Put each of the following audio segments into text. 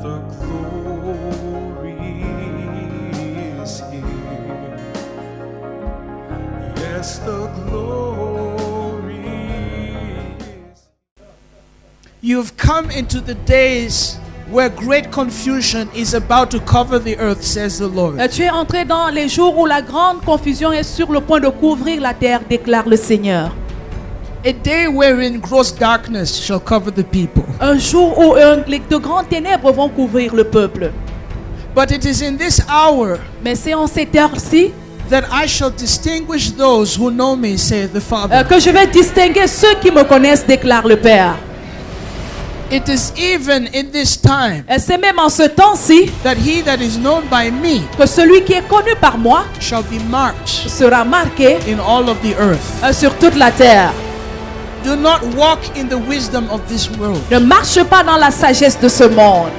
The glory is here. Yes, the glory is. You've come into the days where great confusion is about to cover the earth, says the Lord. Tu es entré dans les jours où la grande confusion est sur le point de couvrir la terre, déclare le Seigneur. A day wherein gross darkness shall cover the people. Un jour où de grandes ténèbres vont couvrir le peuple. But it is in this hour Mais c'est en cette heure-ci that I shall distinguish those who know me, saith the Father. que je vais distinguer ceux qui me connaissent, déclare le Père. It is even in this time Et c'est même en ce temps-ci that he that is known by me que celui qui est connu par moi shall be marked sera marqué in all of the earth. sur toute la terre. Do not walk in the wisdom of this world. Ne marche pas dans la sagesse de ce monde.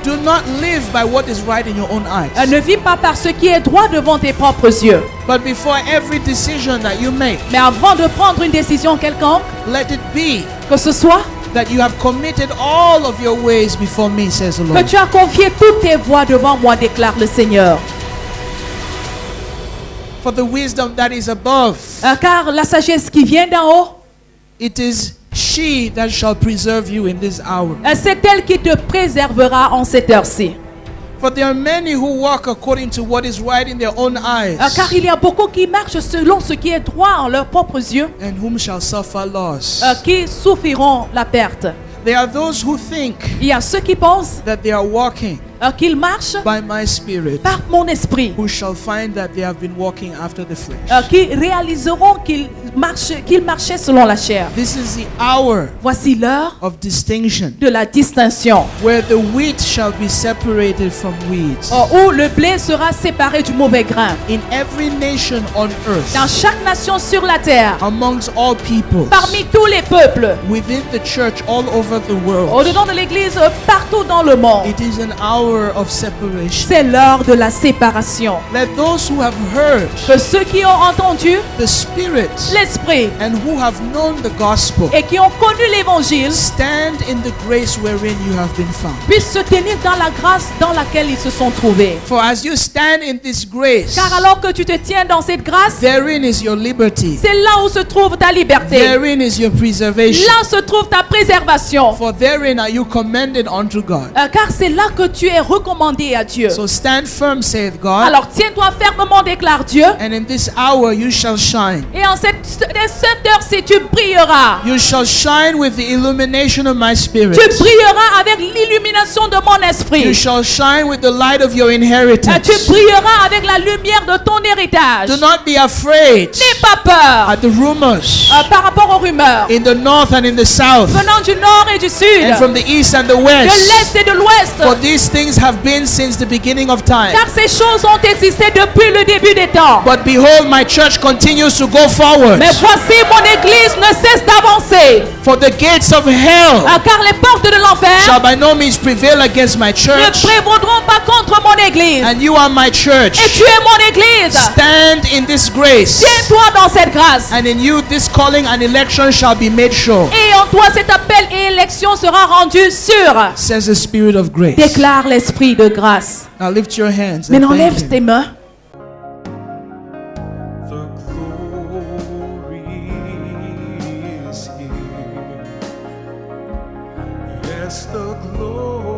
Do not live by what is right in your own eyes. Ne vis pas par ce qui est droit devant tes propres yeux. But before every decision that you make, Mais avant de prendre une décision quelconque, let it be que ce soit that you have committed all of your ways before me, says the que Lord. tu as confié toutes tes voies devant moi, déclare le Seigneur. For the wisdom that is above, Car la sagesse qui vient d'en haut, it is she that shall preserve you in this hour. c'est elle qui te préservera en cette heure-ci. For there are many who walk according to what is right in their own eyes, Car il y a beaucoup qui marchent selon ce qui est droit en leurs propres yeux, and whom shall suffer loss. qui souffriront la perte. There are those who think Il y a ceux qui pensent that they are walking qu'ils marchent by my spirit, par mon esprit, who shall find that they have been walking after the flesh. qui réaliseront qu'ils marchaient selon la chair. This is the hour Voici l'heure of distinction, de la distinction, where the wheat shall be separated from weeds. où le blé sera séparé du mauvais grain. In every nation on Dans earth, chaque nation sur la terre, amongst all peoples, parmi tous les peuples, within the church all over the world, au-dedans de l'église, partout dans le monde, it is an hour of separation. c'est l'heure de la séparation. Let those who have heard Que ceux qui ont entendu the Spirit l'esprit and who have known the gospel et qui ont connu l'évangile stand in the grace wherein you have been found. puissent se tenir dans la grâce dans laquelle ils se sont trouvés. For as you stand in this grace, Car alors que tu te tiens dans cette grâce, therein is your liberty, c'est là où se trouve ta liberté. therein is your preservation. Là se trouve ta préservation. For therein are you commended unto God. Car c'est là que tu es recommandé à Dieu. So stand firm, saith God, Alors tiens-toi fermement, déclare Dieu. and in this hour you shall shine. Et en cette heure-ci, tu brilleras. You shall shine with the illumination of my spirit. Tu brilleras avec l'illumination de mon You esprit. shall shine with the light of your Tu inheritance. brilleras avec la lumière de ton héritage. Do not be afraid N'aie pas peur at the rumors par rapport aux rumeurs in the north and in the south, venant du nord et du sud, and from the east and the de west. l'est et de l'ouest. For these things have been since the beginning of time. Car ces choses ont existé depuis le début des temps. But behold, my church continues to go forward. Mais voici, mon église ne cesse d'avancer. For the gates of hell Car les portes de l'enfer shall by no means prevail against my ne church. prévaudront pas contre mon église. And you are my church. Et tu es mon église. Stand in this grace. Tiens-toi dans cette grâce. And in you this calling and election shall be made sure, Et en toi, cet appel et élection sera rendu sûr. says the Spirit of grace. Déclare l'esprit de grâce. Now lift your hands. Mais And non, thank lève him. tes mains. The glory is here. Yes, the glory